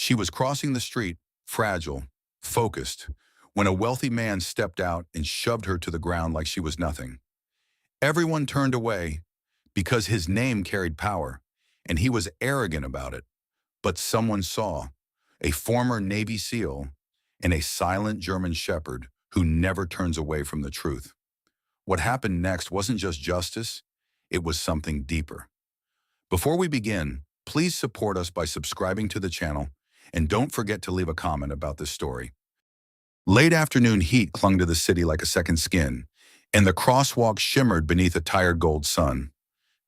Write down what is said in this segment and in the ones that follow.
She was crossing the street, fragile, focused, when a wealthy man stepped out and shoved her to the ground like she was nothing. Everyone turned away because his name carried power, and he was arrogant about it. But someone saw a former Navy SEAL and a silent German shepherd who never turns away from the truth. What happened next wasn't just justice, it was something deeper. Before we begin, please support us by subscribing to the channel and don't forget to leave a comment about this story. Late afternoon heat clung to the city like a second skin, and the crosswalk shimmered beneath a tired gold sun.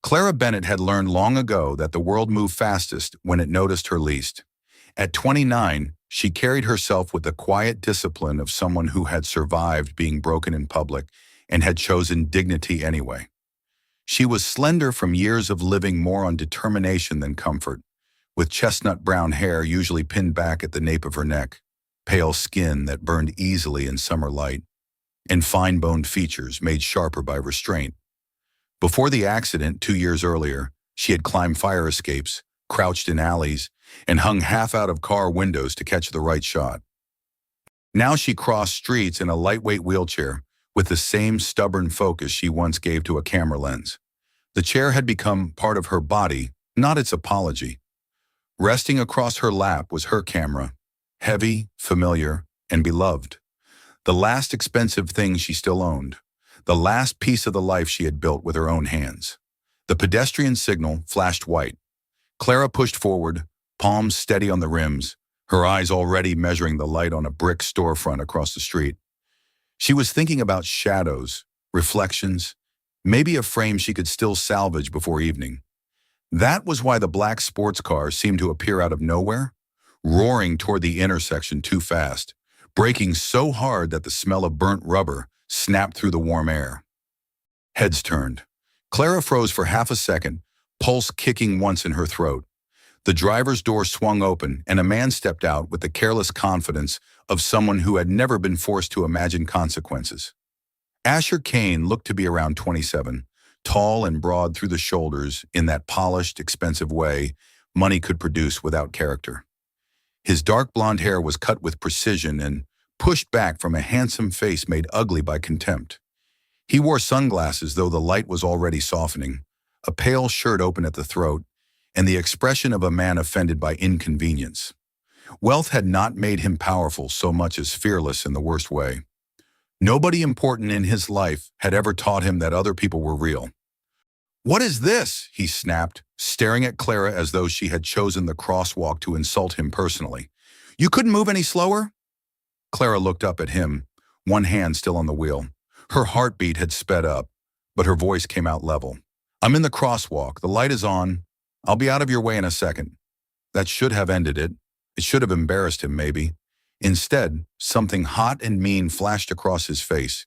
Clara Bennett had learned long ago that the world moved fastest when it noticed her least. At 29, she carried herself with the quiet discipline of someone who had survived being broken in public and had chosen dignity anyway. She was slender from years of living more on determination than comfort, with chestnut brown hair usually pinned back at the nape of her neck, pale skin that burned easily in summer light, and fine-boned features made sharper by restraint. Before the accident 2 years earlier, she had climbed fire escapes, crouched in alleys, and hung half out of car windows to catch the right shot. Now she crossed streets in a lightweight wheelchair with the same stubborn focus she once gave to a camera lens. The chair had become part of her body, not its apology. Resting across her lap was her camera, heavy, familiar, and beloved. The last expensive thing she still owned. The last piece of the life she had built with her own hands. The pedestrian signal flashed white. Clara pushed forward, palms steady on the rims, her eyes already measuring the light on a brick storefront across the street. She was thinking about shadows, reflections, maybe a frame she could still salvage before evening. That was why the black sports car seemed to appear out of nowhere, roaring toward the intersection too fast, braking so hard that the smell of burnt rubber snapped through the warm air. Heads turned. Clara froze for half a second, pulse kicking once in her throat. The driver's door swung open, and a man stepped out with the careless confidence of someone who had never been forced to imagine consequences. Asher Kane looked to be around 27, tall and broad through the shoulders in that polished, expensive way money could produce without character. His dark blonde hair was cut with precision and pushed back from a handsome face made ugly by contempt. He wore sunglasses, though the light was already softening, a pale shirt open at the throat, and the expression of a man offended by inconvenience. Wealth had not made him powerful so much as fearless in the worst way. Nobody important in his life had ever taught him that other people were real. "What is this?" he snapped, staring at Clara as though she had chosen the crosswalk to insult him personally. "You couldn't move any slower?" Clara looked up at him, one hand still on the wheel. Her heartbeat had sped up, but her voice came out level. "I'm in the crosswalk. The light is on. I'll be out of your way in a second." That should have ended it. It should have embarrassed him, maybe. Instead, something hot and mean flashed across his face.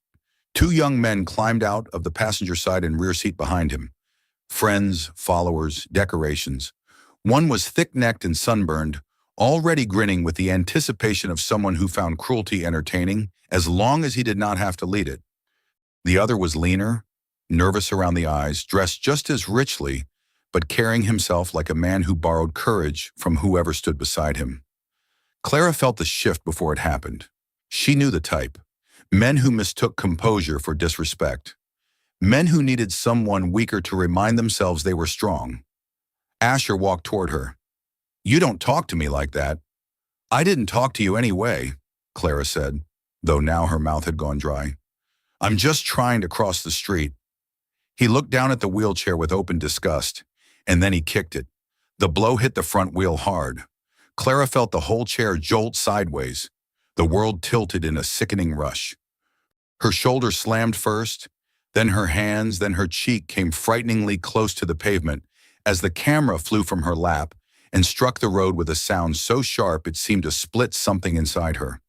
Two young men climbed out of the passenger side and rear seat behind him. Friends, followers, decorations. One was thick-necked and sunburned, already grinning with the anticipation of someone who found cruelty entertaining as long as he did not have to lead it. The other was leaner, nervous around the eyes, dressed just as richly, but carrying himself like a man who borrowed courage from whoever stood beside him. Clara felt the shift before it happened. She knew the type. Men who mistook composure for disrespect. Men who needed someone weaker to remind themselves they were strong. Asher walked toward her. "You don't talk to me like that." "I didn't talk to you anyway," Clara said, though now her mouth had gone dry. "I'm just trying to cross the street." He looked down at the wheelchair with open disgust, and then he kicked it. The blow hit the front wheel hard. Clara felt the whole chair jolt sideways. The world tilted in a sickening rush. Her shoulder slammed first, then her hands, then her cheek came frighteningly close to the pavement as the camera flew from her lap and struck the road with a sound so sharp it seemed to split something inside her.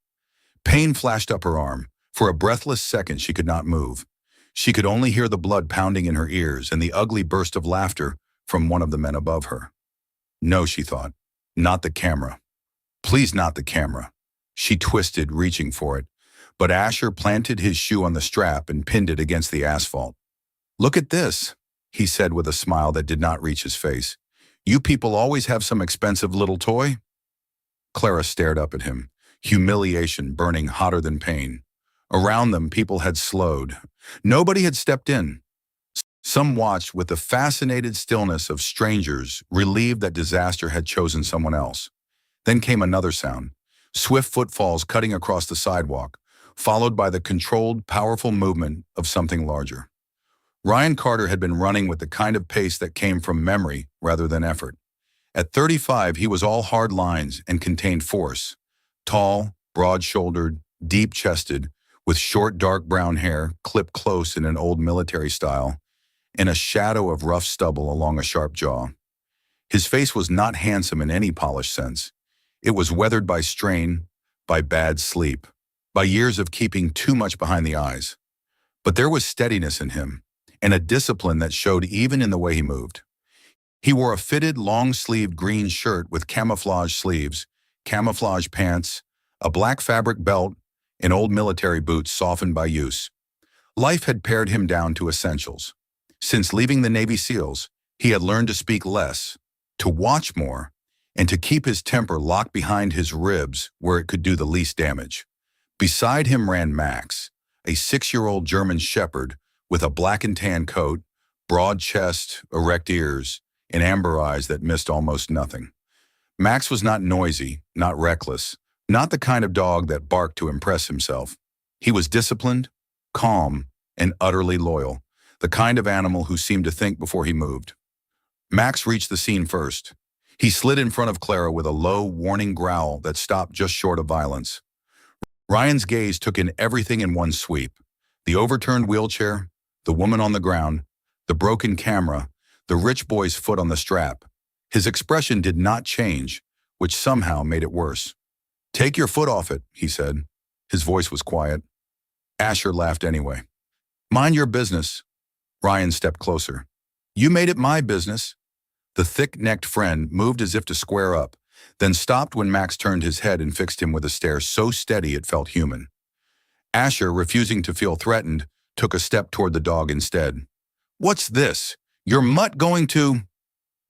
Pain flashed up her arm. For a breathless second she could not move. She could only hear the blood pounding in her ears and the ugly burst of laughter from one of the men above her. No, she thought, not the camera. Please, not the camera. She twisted, reaching for it, but Asher planted his shoe on the strap and pinned it against the asphalt. "Look at this," he said with a smile that did not reach his face. "You people always have some expensive little toy?" Clara stared up at him, humiliation burning hotter than pain. Around them, people had slowed. Nobody had stepped in. Some watched with the fascinated stillness of strangers, relieved that disaster had chosen someone else. Then came another sound, swift footfalls cutting across the sidewalk, followed by the controlled, powerful movement of something larger. Ryan Carter had been running with the kind of pace that came from memory rather than effort. At 35, he was all hard lines and contained force. Tall, broad-shouldered, deep-chested, with short dark brown hair clipped close in an old military style, and a shadow of rough stubble along a sharp jaw. His face was not handsome in any polished sense. It was weathered by strain, by bad sleep, by years of keeping too much behind the eyes. But there was steadiness in him, and a discipline that showed even in the way he moved. He wore a fitted, long-sleeved green shirt with camouflage sleeves, camouflage pants, a black fabric belt, and old military boots softened by use. Life had pared him down to essentials. Since leaving the Navy SEALs, he had learned to speak less, to watch more, and to keep his temper locked behind his ribs where it could do the least damage. Beside him ran Max, a 6-year-old German shepherd with a black and tan coat, broad chest, erect ears, and amber eyes that missed almost nothing. Max was not noisy, not reckless, not the kind of dog that barked to impress himself. He was disciplined, calm, and utterly loyal, the kind of animal who seemed to think before he moved. Max reached the scene first. He slid in front of Clara with a low, warning growl that stopped just short of violence. Ryan's gaze took in everything in one sweep: the overturned wheelchair, the woman on the ground, the broken camera, the rich boy's foot on the strap. His expression did not change, which somehow made it worse. "Take your foot off it," he said. His voice was quiet. Asher laughed anyway. "Mind your business." Ryan stepped closer. "You made it my business." The thick-necked friend moved as if to square up, then stopped when Max turned his head and fixed him with a stare so steady it felt human. Asher, refusing to feel threatened, took a step toward the dog instead. "What's this? Your mutt going to—"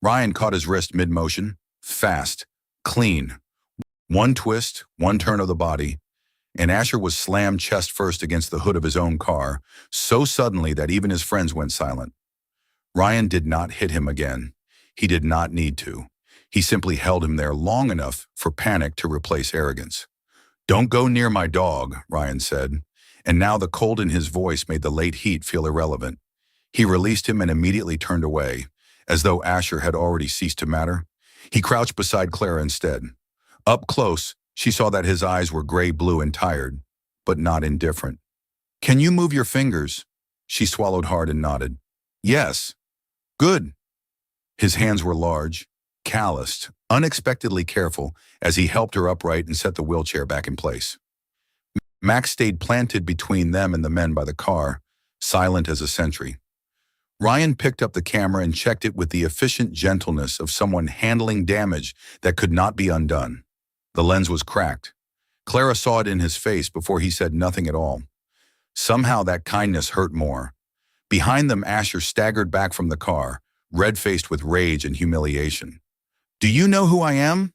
Ryan caught his wrist mid-motion. Fast. Clean. One twist, one turn of the body, and Asher was slammed chest first against the hood of his own car, so suddenly that even his friends went silent. Ryan did not hit him again. He did not need to. He simply held him there long enough for panic to replace arrogance. "Don't go near my dog," Ryan said, and now the cold in his voice made the late heat feel irrelevant. He released him and immediately turned away, as though Asher had already ceased to matter. He crouched beside Clara instead. Up close, she saw that his eyes were gray-blue and tired, but not indifferent. "Can you move your fingers?" She swallowed hard and nodded. "Yes." "Good." His hands were large, calloused, unexpectedly careful as he helped her upright and set the wheelchair back in place. Max stayed planted between them and the men by the car, silent as a sentry. Ryan picked up the camera and checked it with the efficient gentleness of someone handling damage that could not be undone. The lens was cracked. Clara saw it in his face before he said nothing at all. Somehow that kindness hurt more. Behind them, Asher staggered back from the car, red-faced with rage and humiliation. "Do you know who I am?"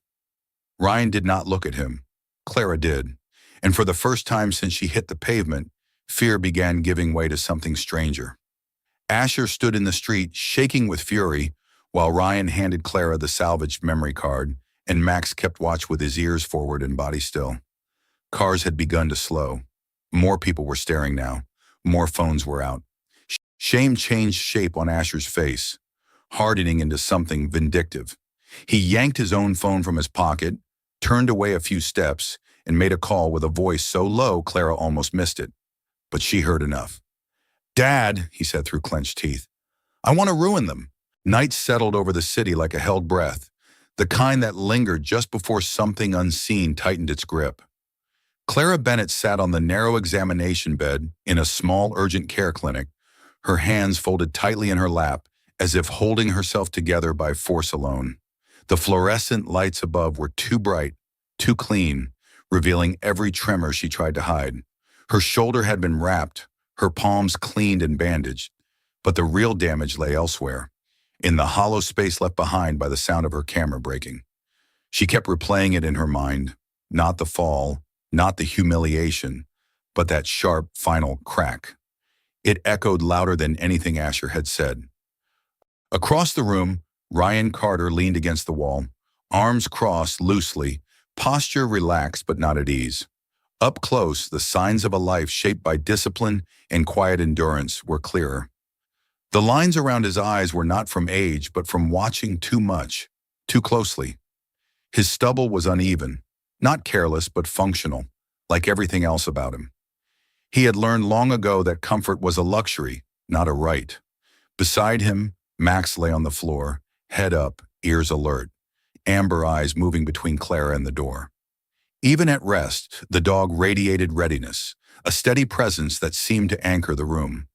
Ryan did not look at him. Clara did. And for the first time since she hit the pavement, fear began giving way to something stranger. Asher stood in the street, shaking with fury, while Ryan handed Clara the salvaged memory card, and Max kept watch with his ears forward and body still. Cars had begun to slow. More people were staring now. More phones were out. Shame changed shape on Asher's face, hardening into something vindictive. He yanked his own phone from his pocket, turned away a few steps, and made a call with a voice so low Clara almost missed it. But she heard enough. "Dad," he said through clenched teeth, "I want to ruin them." Night settled over the city like a held breath, the kind that lingered just before something unseen tightened its grip. Clara Bennett sat on the narrow examination bed in a small urgent care clinic, her hands folded tightly in her lap, as if holding herself together by force alone. The fluorescent lights above were too bright, too clean, revealing every tremor she tried to hide. Her shoulder had been wrapped, her palms cleaned and bandaged, but the real damage lay elsewhere, in the hollow space left behind by the sound of her camera breaking. She kept replaying it in her mind, not the fall, not the humiliation, but that sharp, final crack. It echoed louder than anything Asher had said. Across the room, Ryan Carter leaned against the wall, arms crossed loosely, posture relaxed but not at ease. Up close, the signs of a life shaped by discipline and quiet endurance were clearer. The lines around his eyes were not from age, but from watching too much, too closely. His stubble was uneven, not careless, but functional, like everything else about him. He had learned long ago that comfort was a luxury, not a right. Beside him, Max lay on the floor, head up, ears alert, amber eyes moving between Clara and the door. Even at rest, the dog radiated readiness, a steady presence that seemed to anchor the room.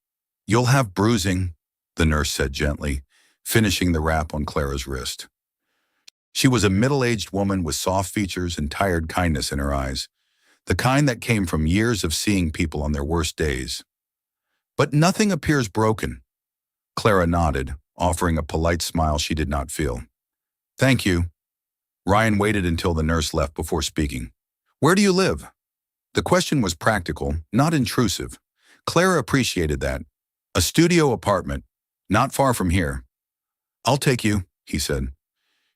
"You'll have bruising," the nurse said gently, finishing the wrap on Clara's wrist. She was a middle-aged woman with soft features and tired kindness in her eyes, the kind that came from years of seeing people on their worst days. "But nothing appears broken." Clara nodded, offering a polite smile she did not feel. "Thank you." Ryan waited until the nurse left before speaking. "Where do you live?" The question was practical, not intrusive. Clara appreciated that. "A studio apartment, not far from here." "I'll take you," he said.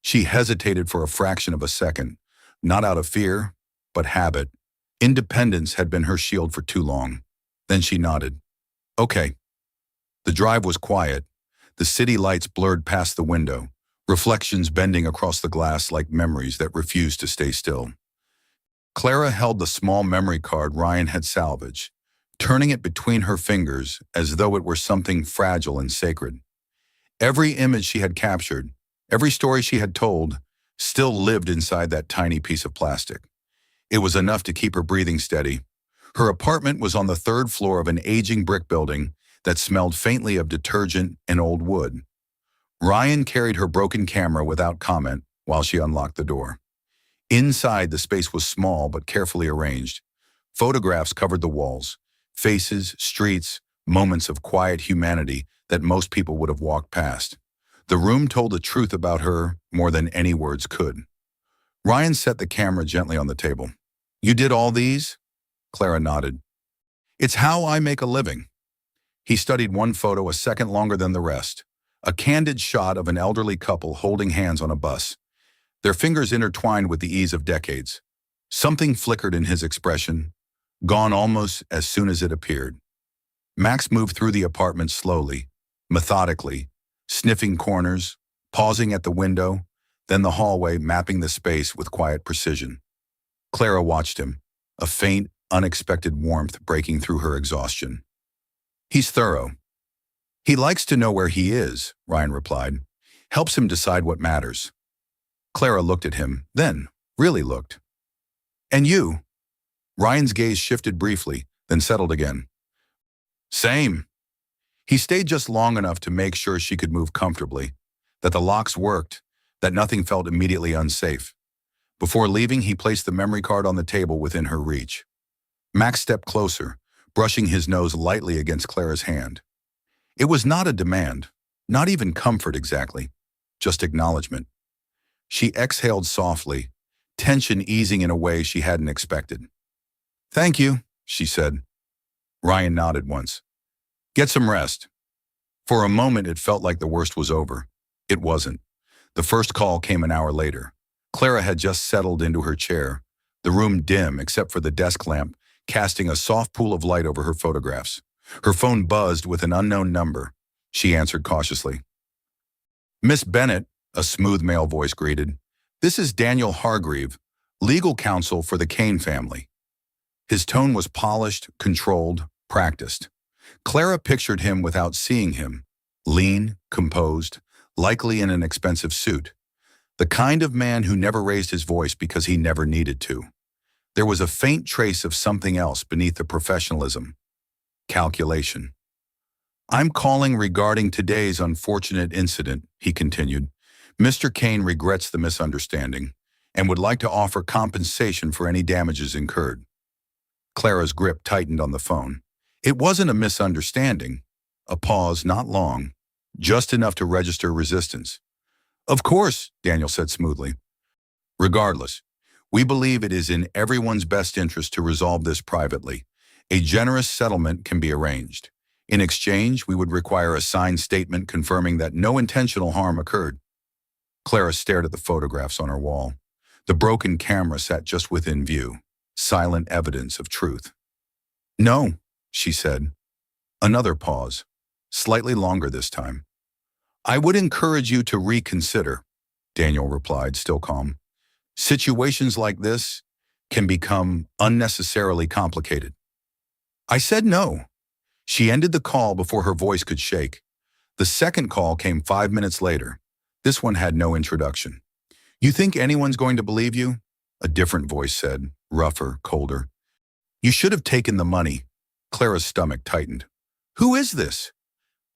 She hesitated for a fraction of a second, not out of fear, but habit. Independence had been her shield for too long. Then she nodded. "Okay." The drive was quiet. The city lights blurred past the window, reflections bending across the glass like memories that refused to stay still. Clara held the small memory card Ryan had salvaged, turning it between her fingers as though it were something fragile and sacred. Every image she had captured, every story she had told, still lived inside that tiny piece of plastic. It was enough to keep her breathing steady. Her apartment was on the third floor of an aging brick building that smelled faintly of detergent and old wood. Ryan carried her broken camera without comment while she unlocked the door. Inside, the space was small but carefully arranged. Photographs covered the walls, faces, streets, moments of quiet humanity that most people would have walked past. The room told the truth about her more than any words could. Ryan set the camera gently on the table. "You did all these?" Clara nodded. "It's how I make a living." He studied one photo a second longer than the rest, a candid shot of an elderly couple holding hands on a bus, their fingers intertwined with the ease of decades. Something flickered in his expression, gone almost as soon as it appeared. Max moved through the apartment slowly, methodically, sniffing corners, pausing at the window, then the hallway, mapping the space with quiet precision. Clara watched him, a faint, unexpected warmth breaking through her exhaustion. "He's thorough." "He likes to know where he is," Ryan replied. "Helps him decide what matters." Clara looked at him, then really looked. "And you?" Ryan's gaze shifted briefly, then settled again. "Same." He stayed just long enough to make sure she could move comfortably, that the locks worked, that nothing felt immediately unsafe. Before leaving, he placed the memory card on the table within her reach. Max stepped closer, brushing his nose lightly against Clara's hand. It was not a demand, not even comfort exactly, just acknowledgement. She exhaled softly, tension easing in a way she hadn't expected. "Thank you," she said. Ryan nodded once. "Get some rest." For a moment, it felt like the worst was over. It wasn't. The first call came an hour later. Clara had just settled into her chair, the room dim except for the desk lamp, casting a soft pool of light over her photographs. Her phone buzzed with an unknown number. She answered cautiously. "Miss Bennett," a smooth male voice greeted. "This is Daniel Hargreave, legal counsel for the Kane family." His tone was polished, controlled, practiced. Clara pictured him without seeing him, lean, composed, likely in an expensive suit. The kind of man who never raised his voice because he never needed to. There was a faint trace of something else beneath the professionalism. Calculation. "I'm calling regarding today's unfortunate incident," he continued. "Mr. Kane regrets the misunderstanding and would like to offer compensation for any damages incurred." Clara's grip tightened on the phone. It wasn't a misunderstanding. A pause, not long, just enough to register resistance. "Of course," Daniel said smoothly. Regardless, we believe it is in everyone's best interest to resolve this privately. A generous settlement can be arranged. In exchange, we would require a signed statement confirming that no intentional harm occurred. Clara stared at the photographs on her wall. The broken camera sat just within view, silent evidence of truth. No, she said. Another pause, slightly longer this time. I would encourage you to reconsider, Daniel replied, still calm. Situations like this can become unnecessarily complicated. I said no. She ended the call before her voice could shake. The second call came 5 minutes later. This one had no introduction. You think anyone's going to believe you? A different voice said, rougher, colder. You should have taken the money. Clara's stomach tightened. Who is this?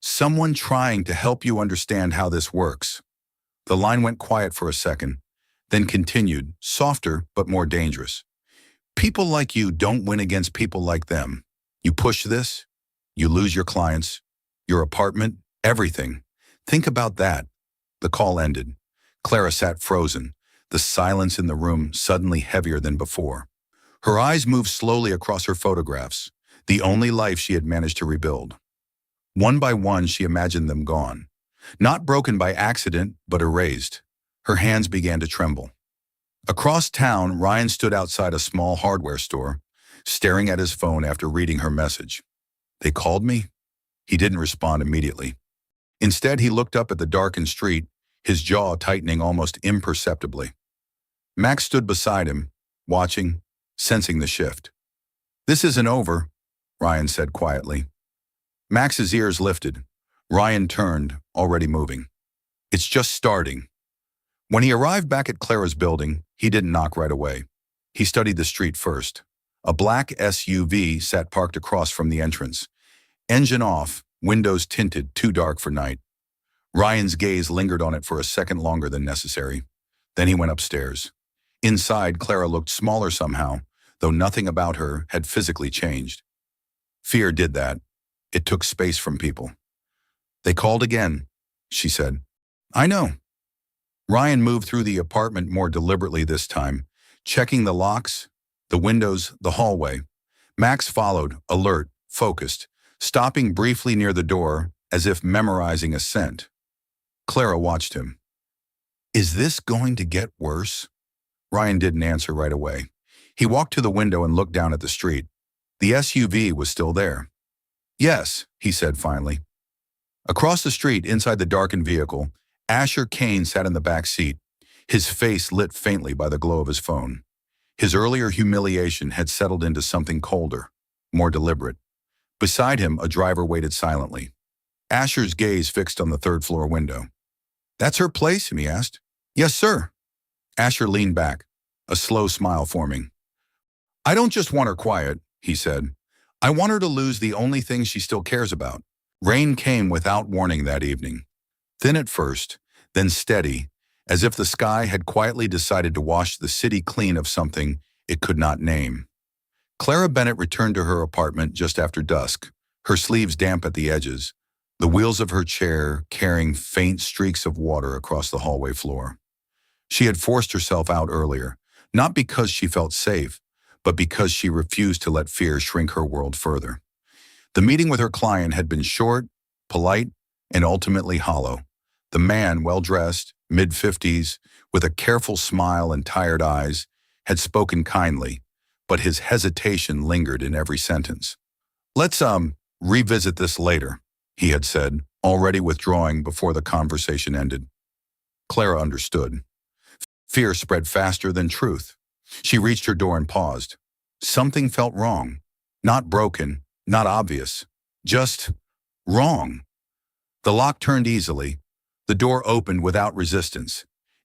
Someone trying to help you understand how this works. The line went quiet for a second, then continued, softer but more dangerous. People like you don't win against people like them. You push this, you lose your clients, your apartment, everything. Think about that. The call ended. Clara sat frozen, the silence in the room suddenly heavier than before. Her eyes moved slowly across her photographs, the only life she had managed to rebuild. One by one, she imagined them gone. Not broken by accident, but erased. Her hands began to tremble. Across town, Ryan stood outside a small hardware store, staring at his phone after reading her message. They called me? He didn't respond immediately. Instead, he looked up at the darkened street, his jaw tightening almost imperceptibly. Max stood beside him, watching, sensing the shift. This isn't over, Ryan said quietly. Max's ears lifted. Ryan turned, already moving. It's just starting. When he arrived back at Clara's building, he didn't knock right away. He studied the street first. A black SUV sat parked across from the entrance. Engine off, windows tinted, too dark for night. Ryan's gaze lingered on it for a second longer than necessary. Then he went upstairs. Inside, Clara looked smaller somehow, though nothing about her had physically changed. Fear did that. It took space from people. They called again, she said. I know. Ryan moved through the apartment more deliberately this time, checking the locks, the windows, the hallway. Max followed, alert, focused, stopping briefly near the door as if memorizing a scent. Clara watched him. Is this going to get worse? Ryan didn't answer right away. He walked to the window and looked down at the street. The SUV was still there. Yes, he said finally. Across the street, inside the darkened vehicle, Asher Kane sat in the back seat, his face lit faintly by the glow of his phone. His earlier humiliation had settled into something colder, more deliberate. Beside him, a driver waited silently. Asher's gaze fixed on the third-floor window. That's her place? He asked. Yes, sir. Asher leaned back, a slow smile forming. I don't just want her quiet, he said. I want her to lose the only thing she still cares about. Rain came without warning that evening. Thin at first, then steady, as if the sky had quietly decided to wash the city clean of something it could not name. Clara Bennett returned to her apartment just after dusk, her sleeves damp at the edges, the wheels of her chair carrying faint streaks of water across the hallway floor. She had forced herself out earlier, not because she felt safe, but because she refused to let fear shrink her world further. The meeting with her client had been short, polite, and ultimately hollow. The man, well-dressed, mid-50s, with a careful smile and tired eyes, had spoken kindly, but his hesitation lingered in every sentence. Let's, revisit this later, he had said, already withdrawing before the conversation ended. Clara understood. Fear spread faster than truth. She reached her door and paused. Something felt wrong. Not broken, not obvious. Just wrong. The lock turned easily. The door opened without resistance.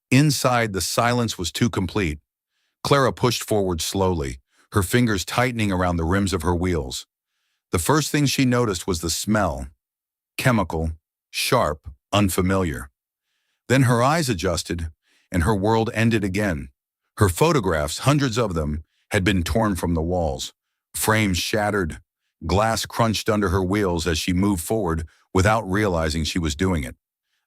Inside, the silence was too complete. Clara pushed forward slowly, her fingers tightening around the rims of her wheels. The first thing she noticed was the smell. Chemical, sharp, unfamiliar. Then her eyes adjusted, and her world ended again. Her photographs, hundreds of them, had been torn from the walls, frames shattered, glass crunched under her wheels as she moved forward without realizing she was doing it.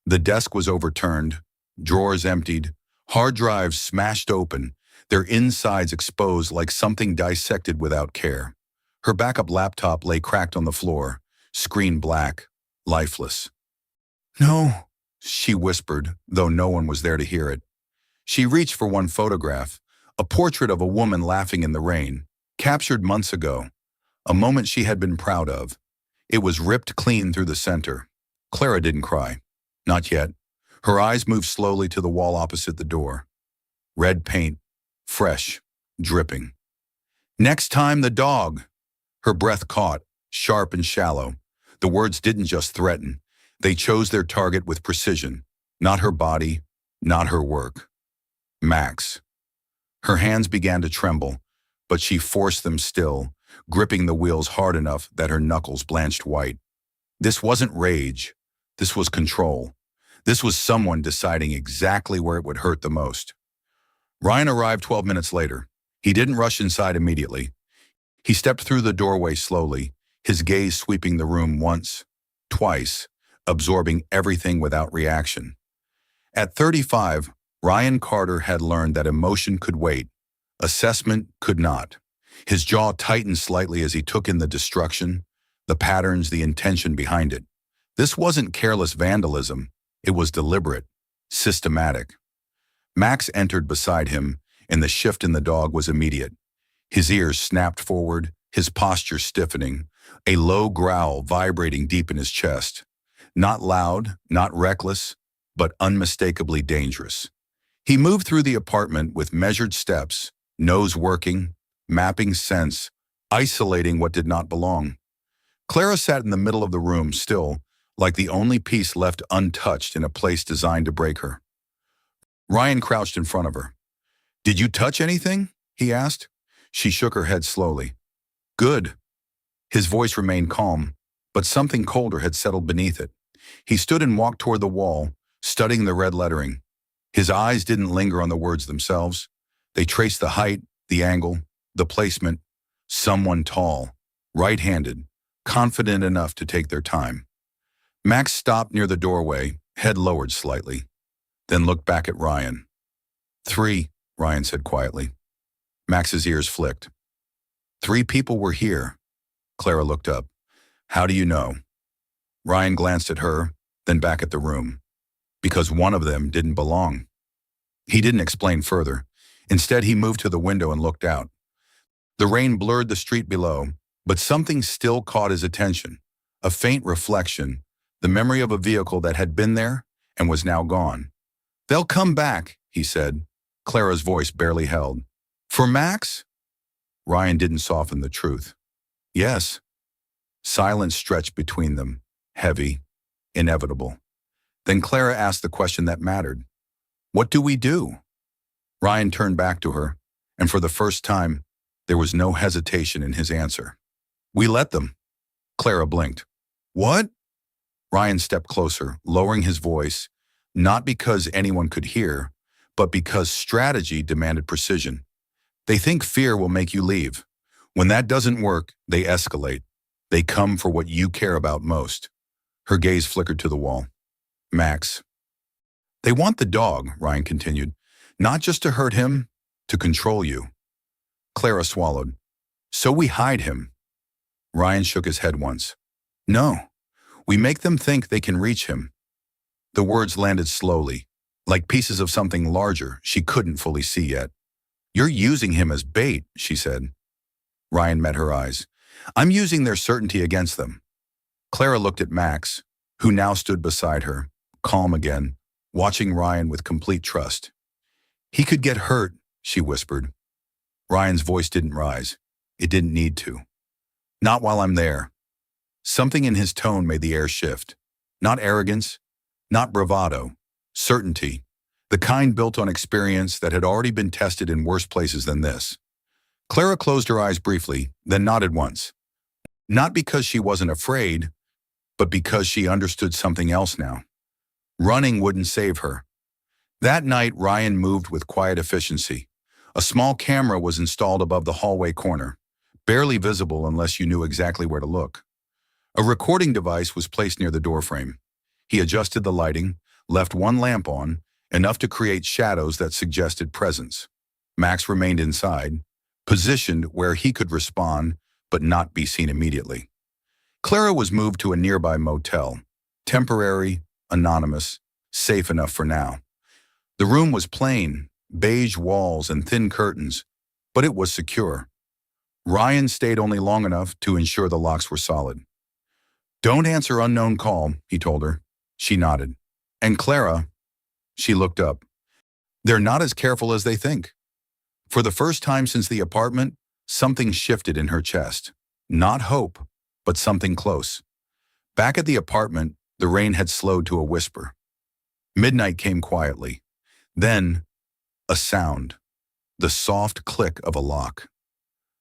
The desk was overturned, drawers emptied, Hard drives smashed open, their insides exposed like something dissected without care. Her backup laptop lay cracked on the floor, screen black, lifeless. "No," she whispered, though no one was there to hear it. She reached for one photograph, a portrait of a woman laughing in the rain, captured months ago, a moment she had been proud of. It was ripped clean through the center. Clara didn't cry. Not yet. Her eyes moved slowly to the wall opposite the door. Red paint, fresh, dripping. "Next time, the dog." Her breath caught, sharp and shallow. The words didn't just threaten. They chose their target with precision. Not her body, not her work. Max. Her hands began to tremble, but she forced them still, gripping the wheels hard enough that her knuckles blanched white. This wasn't rage. This was control. This was someone deciding exactly where it would hurt the most. Ryan arrived 12 minutes later. He didn't rush inside immediately. He stepped through the doorway slowly, his gaze sweeping the room once, twice, absorbing everything without reaction. At 35, Ryan Carter had learned that emotion could wait. Assessment could not. His jaw tightened slightly as he took in the destruction, the patterns, the intention behind it. This wasn't careless vandalism. It was deliberate, systematic. Max entered beside him, and the shift in the dog was immediate. His ears snapped forward, his posture stiffening, a low growl vibrating deep in his chest. Not loud, not reckless, but unmistakably dangerous. He moved through the apartment with measured steps, nose working, mapping sense, isolating what did not belong. Clara sat in the middle of the room, still, like the only piece left untouched in a place designed to break her. Ryan crouched in front of her. "Did you touch anything?" he asked. She shook her head slowly. "Good." His voice remained calm, but something colder had settled beneath it. He stood and walked toward the wall, studying the red lettering. His eyes didn't linger on the words themselves. They traced the height, the angle, the placement. Someone tall, right-handed, confident enough to take their time. Max stopped near the doorway, head lowered slightly, then looked back at Ryan. "3, Ryan said quietly. Max's ears flicked. 3 people were here. Clara looked up. "How do you know?" Ryan glanced at her, then back at the room. "Because one of them didn't belong." He didn't explain further. Instead, he moved to the window and looked out. The rain blurred the street below, but something still caught his attention. A faint reflection, the memory of a vehicle that had been there and was now gone. "They'll come back," he said. Clara's voice barely held. "For Max?" Ryan didn't soften the truth. "Yes." Silence stretched between them, heavy, inevitable. Then Clara asked the question that mattered. "What do we do?" Ryan turned back to her, and for the first time, there was no hesitation in his answer. "We let them." Clara blinked. "What?" Ryan stepped closer, lowering his voice, not because anyone could hear, but because strategy demanded precision. "They think fear will make you leave. When that doesn't work, they escalate. They come for what you care about most." Her gaze flickered to the wall. "Max." "They want the dog," Ryan continued. "Not just to hurt him, to control you." Clara swallowed. "So we hide him." Ryan shook his head once. "No, we make them think they can reach him." The words landed slowly, like pieces of something larger she couldn't fully see yet. "You're using him as bait," she said. Ryan met her eyes. "I'm using their certainty against them." Clara looked at Max, who now stood beside her, calm again, watching Ryan with complete trust. "He could get hurt," she whispered. Ryan's voice didn't rise. It didn't need to. "Not while I'm there." Something in his tone made the air shift. Not arrogance, not bravado, certainty, the kind built on experience that had already been tested in worse places than this. Clara closed her eyes briefly, then nodded once. Not because she wasn't afraid, but because she understood something else now. Running wouldn't save her. That night, Ryan moved with quiet efficiency. A small camera was installed above the hallway corner, barely visible unless you knew exactly where to look. A recording device was placed near the doorframe. He adjusted the lighting, left one lamp on, enough to create shadows that suggested presence. Max remained inside, positioned where he could respond but not be seen immediately. Clara was moved to a nearby motel, temporary, anonymous, safe enough for now. The room was plain, beige walls and thin curtains, but it was secure. Ryan stayed only long enough to ensure the locks were solid. "Don't answer unknown call," he told her. She nodded. "And Clara," she looked up, "they're not as careful as they think." For the first time since the apartment, something shifted in her chest. Not hope, but something close. Back at the apartment, the rain had slowed to a whisper. Midnight came quietly. Then, a sound. The soft click of a lock.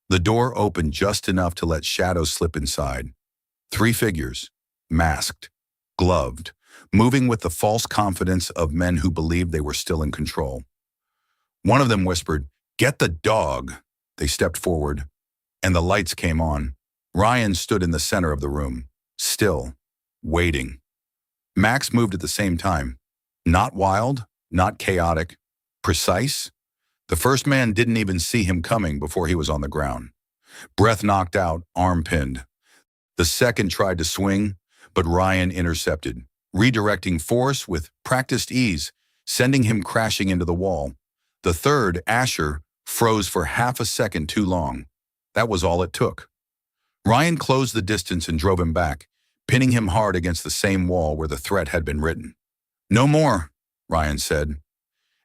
The door opened just enough to let shadows slip inside. 3 figures, masked, gloved, moving with the false confidence of men who believed they were still in control. One of them whispered, "Get the dog." They stepped forward, and the lights came on. Ryan stood in the center of the room, still, waiting. Max moved at the same time. Not wild, not chaotic, precise. The first man didn't even see him coming before he was on the ground. Breath knocked out, arm pinned. The second tried to swing, but Ryan intercepted, redirecting force with practiced ease, sending him crashing into the wall. The third, Asher, froze for half a second too long. That was all it took. Ryan closed the distance and drove him back, pinning him hard against the same wall where the threat had been written. "No more," Ryan said.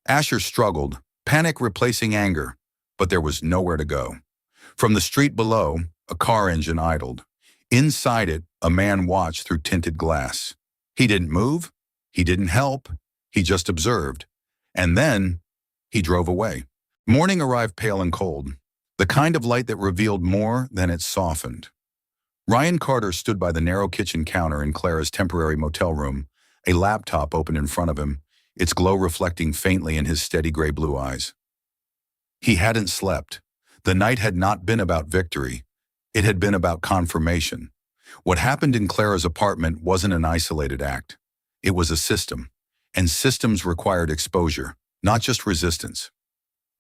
Asher struggled, panic replacing anger, but there was nowhere to go. From the street below, a car engine idled. Inside it, a man watched through tinted glass. He didn't move, he didn't help, he just observed. And then, he drove away. Morning arrived pale and cold, the kind of light that revealed more than it softened. Ryan Carter stood by the narrow kitchen counter in Clara's temporary motel room, a laptop open in front of him, its glow reflecting faintly in his steady gray-blue eyes. He hadn't slept. The night had not been about victory. It had been about confirmation. What happened in Clara's apartment wasn't an isolated act. It was a system, and systems required exposure, not just resistance.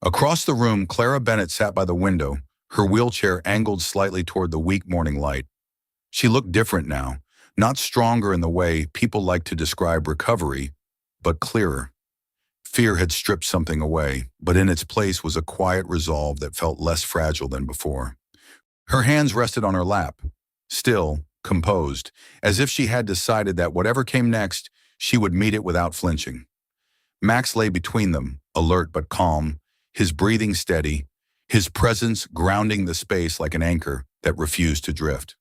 Across the room, Clara Bennett sat by the window, her wheelchair angled slightly toward the weak morning light. She looked different now, not stronger in the way people like to describe recovery, but clearer. Fear had stripped something away, but in its place was a quiet resolve that felt less fragile than before. Her hands rested on her lap, still, composed, as if she had decided that whatever came next, she would meet it without flinching. Max lay between them, alert but calm, his breathing steady, his presence grounding the space like an anchor that refused to drift.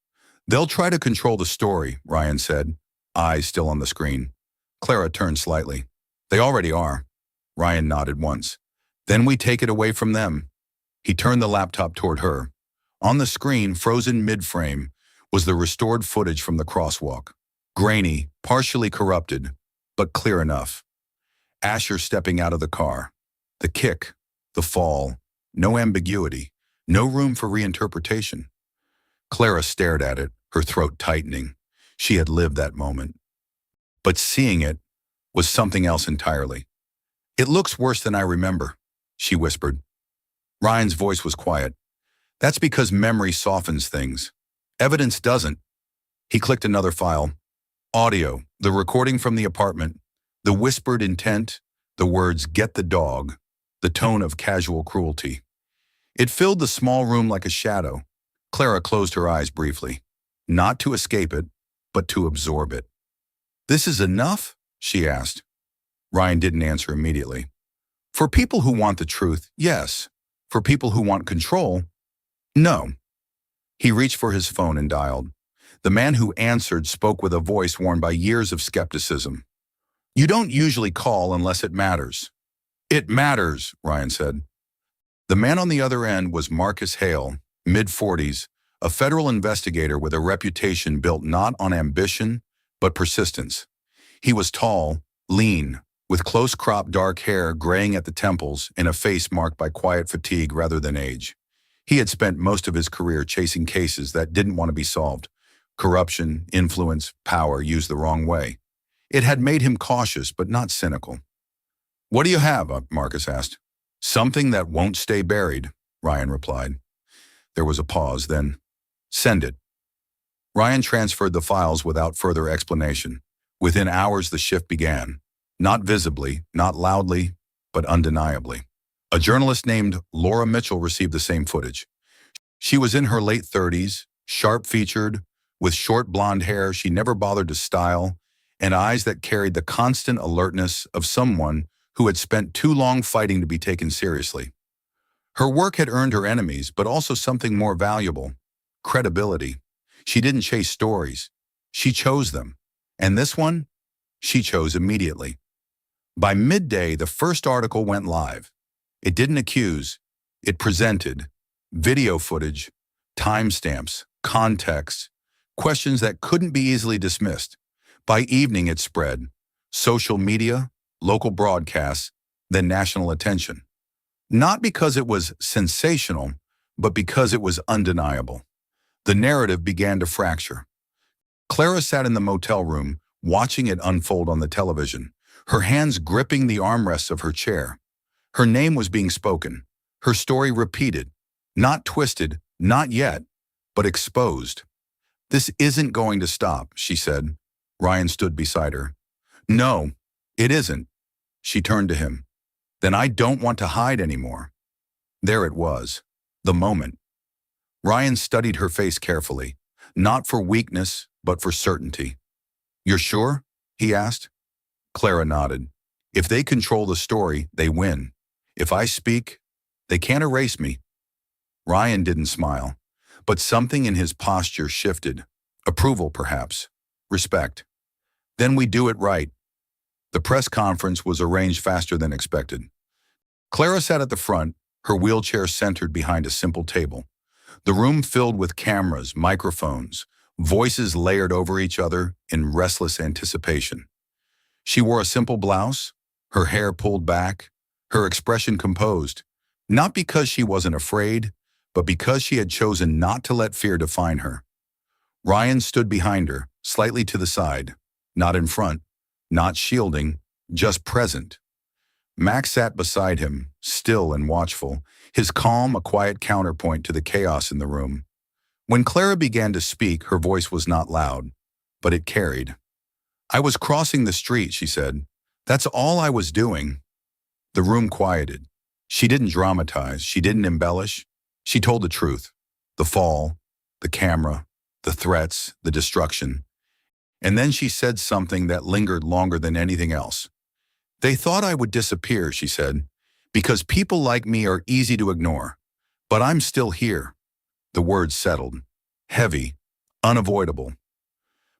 "They'll try to control the story," Ryan said, eyes still on the screen. Clara turned slightly. "They already are." Ryan nodded once. "Then we take it away from them." He turned the laptop toward her. On the screen, frozen mid-frame, was the restored footage from the crosswalk. Grainy, partially corrupted, but clear enough. Asher stepping out of the car. The kick, the fall, no ambiguity, no room for reinterpretation. Clara stared at it, her throat tightening. She had lived that moment. But seeing it was something else entirely. "It looks worse than I remember," she whispered. Ryan's voice was quiet. "That's because memory softens things. Evidence doesn't." He clicked another file. Audio, the recording from the apartment, the whispered intent, the words, "Get the dog," the tone of casual cruelty. It filled the small room like a shadow. Clara closed her eyes briefly, not to escape it, but to absorb it. "This is enough?" she asked. Ryan didn't answer immediately. "For people who want the truth, yes. For people who want control, no." He reached for his phone and dialed. The man who answered spoke with a voice worn by years of skepticism. "You don't usually call unless it matters." "It matters," Ryan said. The man on the other end was Marcus Hale, mid-40s, a federal investigator with a reputation built not on ambition, but persistence. He was tall, lean, with close-cropped dark hair graying at the temples and a face marked by quiet fatigue rather than age. He had spent most of his career chasing cases that didn't want to be solved. Corruption, influence, power used the wrong way. It had made him cautious but not cynical. What do you have? Marcus asked. Something that won't stay buried, Ryan replied. There was a pause, then, send it. Ryan transferred the files without further explanation. Within hours, the shift began. Not visibly, not loudly, but undeniably. A journalist named Laura Mitchell received the same footage. She was in her late 30s, sharp-featured, with short blonde hair she never bothered to style, and eyes that carried the constant alertness of someone who had spent too long fighting to be taken seriously. Her work had earned her enemies, but also something more valuable: credibility. She didn't chase stories. She chose them. And this one, she chose immediately. By midday, the first article went live. It didn't accuse. It presented video footage, timestamps, context, questions that couldn't be easily dismissed. By evening, it spread. Social media, local broadcasts, then national attention. Not because it was sensational, but because it was undeniable. The narrative began to fracture. Clara sat in the motel room, watching it unfold on the television, her hands gripping the armrests of her chair. Her name was being spoken, her story repeated, not twisted, not yet, but exposed. This isn't going to stop, she said. Ryan stood beside her. No, it isn't. She turned to him. Then I don't want to hide anymore. There it was, the moment. Ryan studied her face carefully, not for weakness, but for certainty. You're sure? He asked. Clara nodded. If they control the story, they win. If I speak, they can't erase me. Ryan didn't smile, but something in his posture shifted. Approval, perhaps. Respect. Then we do it right. The press conference was arranged faster than expected. Clara sat at the front, her wheelchair centered behind a simple table. The room filled with cameras, microphones, voices layered over each other in restless anticipation. She wore a simple blouse, her hair pulled back, her expression composed, not because she wasn't afraid, but because she had chosen not to let fear define her. Ryan stood behind her, slightly to the side, not in front, not shielding, just present. Max sat beside him, still and watchful, his calm a quiet counterpoint to the chaos in the room. When Clara began to speak, her voice was not loud, but it carried. I was crossing the street, she said. That's all I was doing. The room quieted. She didn't dramatize, she didn't embellish. She told the truth. The fall, the camera, the threats, the destruction. And then she said something that lingered longer than anything else. They thought I would disappear, she said, because people like me are easy to ignore. But I'm still here. The words settled. Heavy. Unavoidable.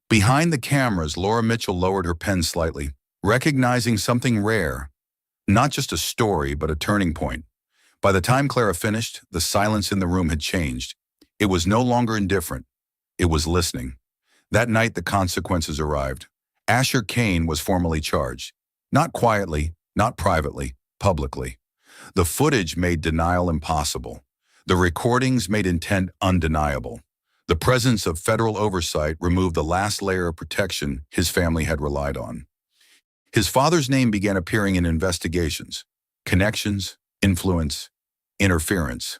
Behind the cameras, Laura Mitchell lowered her pen slightly, recognizing something rare. Not just a story, but a turning point. By the time Clara finished, the silence in the room had changed. It was no longer indifferent. It was listening. That night, the consequences arrived. Asher Kane was formally charged. Not quietly, not privately, publicly. The footage made denial impossible. The recordings made intent undeniable. The presence of federal oversight removed the last layer of protection his family had relied on. His father's name began appearing in investigations. Connections, influence, interference.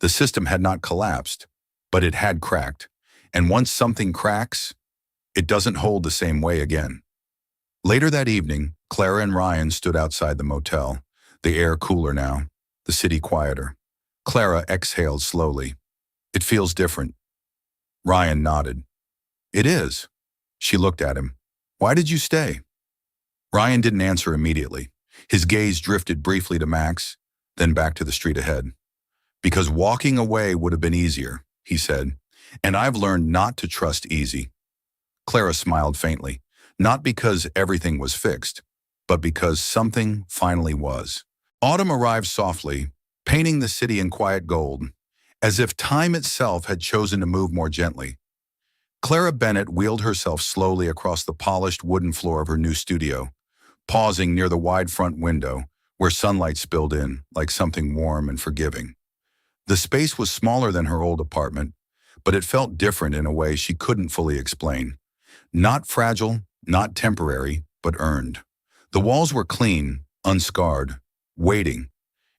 The system had not collapsed, but it had cracked. And once something cracks, it doesn't hold the same way again. Later that evening, Clara and Ryan stood outside the motel, the air cooler now, the city quieter. Clara exhaled slowly. It feels different. Ryan nodded. It is. She looked at him. Why did you stay? Ryan didn't answer immediately. His gaze drifted briefly to Max, then back to the street ahead. Because walking away would have been easier, he said, and I've learned not to trust easy. Clara smiled faintly, not because everything was fixed, but because something finally was. Autumn arrived softly, painting the city in quiet gold, as if time itself had chosen to move more gently. Clara Bennett wheeled herself slowly across the polished wooden floor of her new studio, pausing near the wide front window, where sunlight spilled in like something warm and forgiving. The space was smaller than her old apartment, but it felt different in a way she couldn't fully explain. Not fragile, not temporary, but earned. The walls were clean, unscarred, waiting.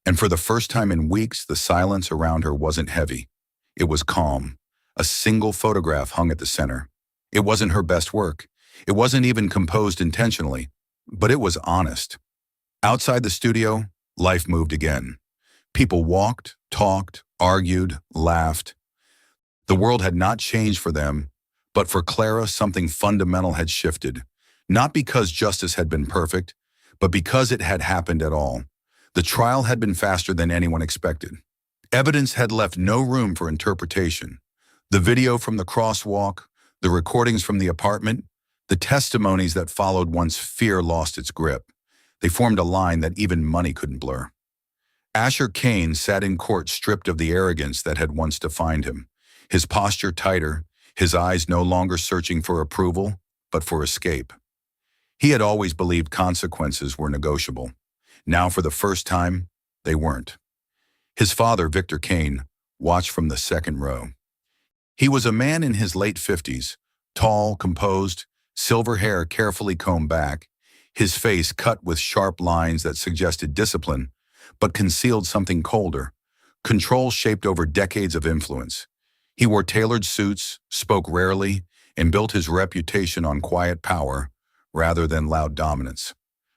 And for the first time in weeks, the silence around her wasn't heavy. It was calm. A single photograph hung at the center. It wasn't her best work. It wasn't even composed intentionally, but it was honest. Outside the studio, life moved again. People walked, talked, argued, laughed. The world had not changed for them, but for Clara, something fundamental had shifted. Not because justice had been perfect, but because it had happened at all. The trial had been faster than anyone expected. Evidence had left no room for interpretation. The video from the crosswalk, the recordings from the apartment, the testimonies that followed once fear lost its grip. They formed a line that even money couldn't blur. Asher Kane sat in court stripped of the arrogance that had once defined him, his posture tighter, his eyes no longer searching for approval, but for escape. He had always believed consequences were negotiable. Now, for the first time, they weren't. His father, Victor Kane, watched from the second row. He was a man in his late 50s, tall, composed, silver hair carefully combed back, his face cut with sharp lines that suggested discipline, but concealed something colder, control shaped over decades of influence. He wore tailored suits, spoke rarely, and built his reputation on quiet power rather than loud dominance.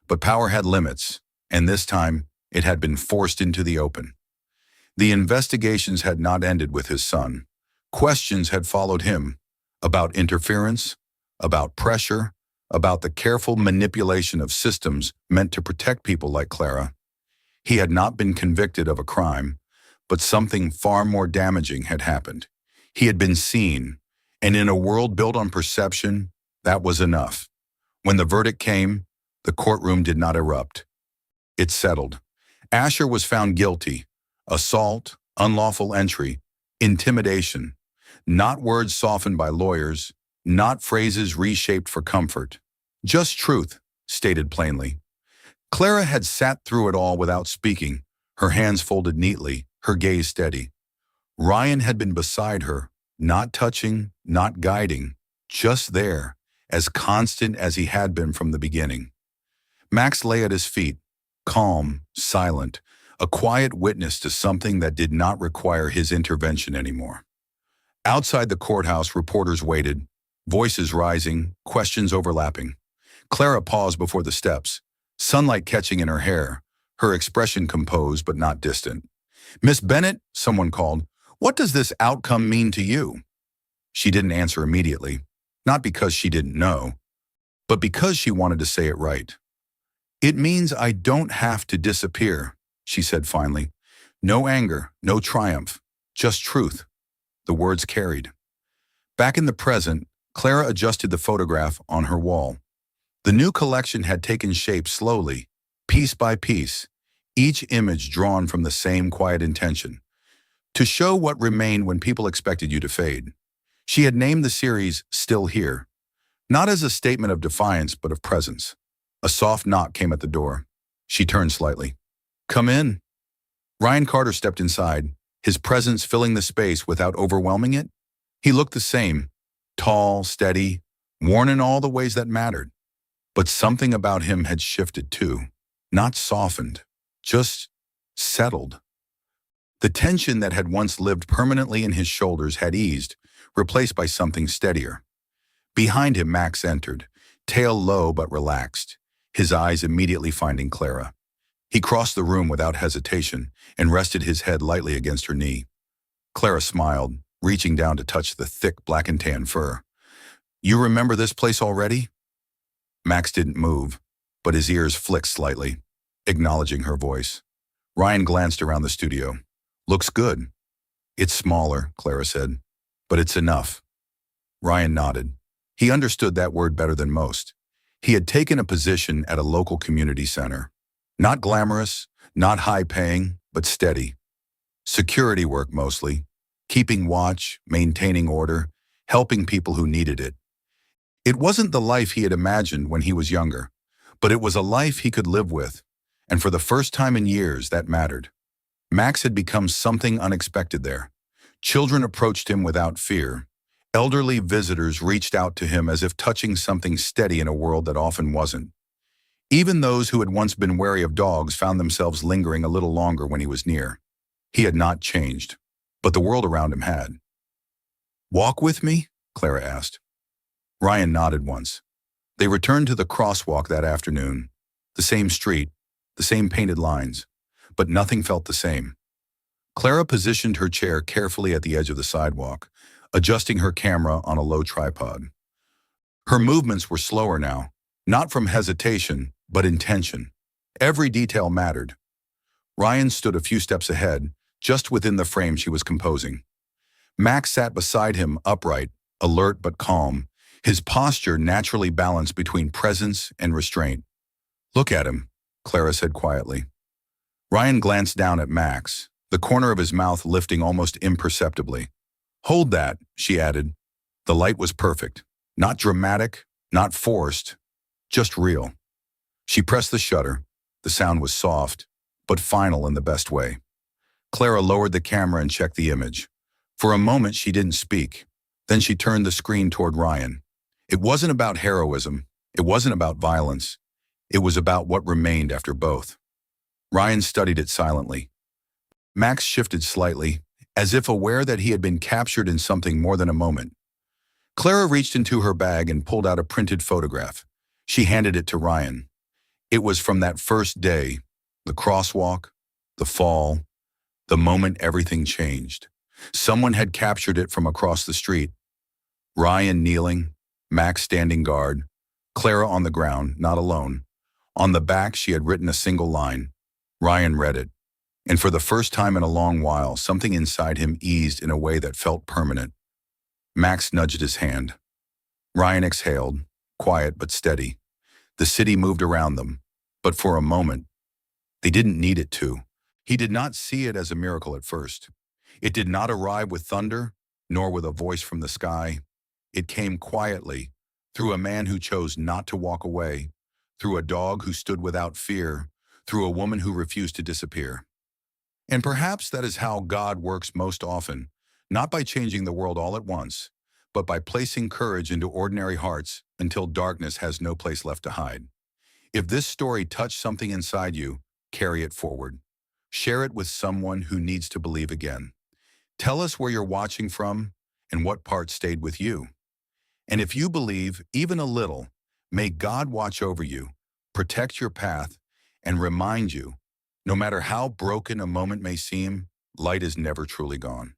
But power had limits, and this time it had been forced into the open. The investigations had not ended with his son. Questions had followed him about interference, about pressure, about the careful manipulation of systems meant to protect people like Clara. He had not been convicted of a crime, but something far more damaging had happened. He had been seen, and in a world built on perception, that was enough. When the verdict came, the courtroom did not erupt. It settled. Asher was found guilty. Assault, unlawful entry, intimidation. Not words softened by lawyers, not phrases reshaped for comfort. Just truth, stated plainly. Clara had sat through it all without speaking, her hands folded neatly, her gaze steady. Ryan had been beside her, not touching, not guiding, just there, as constant as he had been from the beginning. Max lay at his feet, calm, silent, a quiet witness to something that did not require his intervention anymore. Outside the courthouse, reporters waited, voices rising, questions overlapping. Clara paused before the steps, sunlight catching in her hair, her expression composed but not distant. "Miss Bennett," someone called, "what does this outcome mean to you?" She didn't answer immediately, not because she didn't know, but because she wanted to say it right. "It means I don't have to disappear," she said finally. "No anger, no triumph, just truth." The words carried. Back in the present, Clara adjusted the photograph on her wall. The new collection had taken shape slowly, piece by piece, each image drawn from the same quiet intention, to show what remained when people expected you to fade. She had named the series Still Here, not as a statement of defiance but of presence. A soft knock came at the door. She turned slightly. "Come in." Ryan Carter stepped inside, his presence filling the space without overwhelming it. He looked the same, tall, steady, worn in all the ways that mattered. But something about him had shifted too, not softened, just settled. The tension that had once lived permanently in his shoulders had eased, replaced by something steadier. Behind him, Max entered, tail low but relaxed, his eyes immediately finding Clara. He crossed the room without hesitation and rested his head lightly against her knee. Clara smiled, reaching down to touch the thick black and tan fur. "You remember this place already?" Max didn't move, but his ears flicked slightly, acknowledging her voice. Ryan glanced around the studio. "Looks good." "It's smaller," Clara said, "but it's enough." Ryan nodded. He understood that word better than most. He had taken a position at a local community center. Not glamorous, not high-paying, but steady. Security work mostly, keeping watch, maintaining order, helping people who needed it. It wasn't the life he had imagined when he was younger, but it was a life he could live with, and for the first time in years, that mattered. Max had become something unexpected there. Children approached him without fear. Elderly visitors reached out to him as if touching something steady in a world that often wasn't. Even those who had once been wary of dogs found themselves lingering a little longer when he was near. He had not changed, but the world around him had. "Walk with me?" Clara asked. Ryan nodded once. They returned to the crosswalk that afternoon. The same street, the same painted lines, but nothing felt the same. Clara positioned her chair carefully at the edge of the sidewalk, adjusting her camera on a low tripod. Her movements were slower now, not from hesitation, but intention. Every detail mattered. Ryan stood a few steps ahead, just within the frame she was composing. Max sat beside him, upright, alert but calm, his posture naturally balanced between presence and restraint. "Look at him," Clara said quietly. Ryan glanced down at Max, the corner of his mouth lifting almost imperceptibly. "Hold that," she added. The light was perfect. Not dramatic, not forced, just real. She pressed the shutter. The sound was soft, but final in the best way. Clara lowered the camera and checked the image. For a moment, she didn't speak. Then she turned the screen toward Ryan. It wasn't about heroism. It wasn't about violence. It was about what remained after both. Ryan studied it silently. Max shifted slightly, as if aware that he had been captured in something more than a moment. Clara reached into her bag and pulled out a printed photograph. She handed it to Ryan. It was from that first day, the crosswalk, the fall, the moment everything changed. Someone had captured it from across the street. Ryan kneeling, Max standing guard, Clara on the ground, not alone. On the back, she had written a single line. Ryan read it. And for the first time in a long while, something inside him eased in a way that felt permanent. Max nudged his hand. Ryan exhaled, quiet but steady. The city moved around them, but for a moment, they didn't need it to. He did not see it as a miracle at first. It did not arrive with thunder, nor with a voice from the sky. It came quietly, through a man who chose not to walk away, through a dog who stood without fear, through a woman who refused to disappear. And perhaps that is how God works most often, not by changing the world all at once, but by placing courage into ordinary hearts until darkness has no place left to hide. If this story touched something inside you, carry it forward. Share it with someone who needs to believe again. Tell us where you're watching from and what part stayed with you. And if you believe, even a little, may God watch over you, protect your path, and remind you, no matter how broken a moment may seem, light is never truly gone.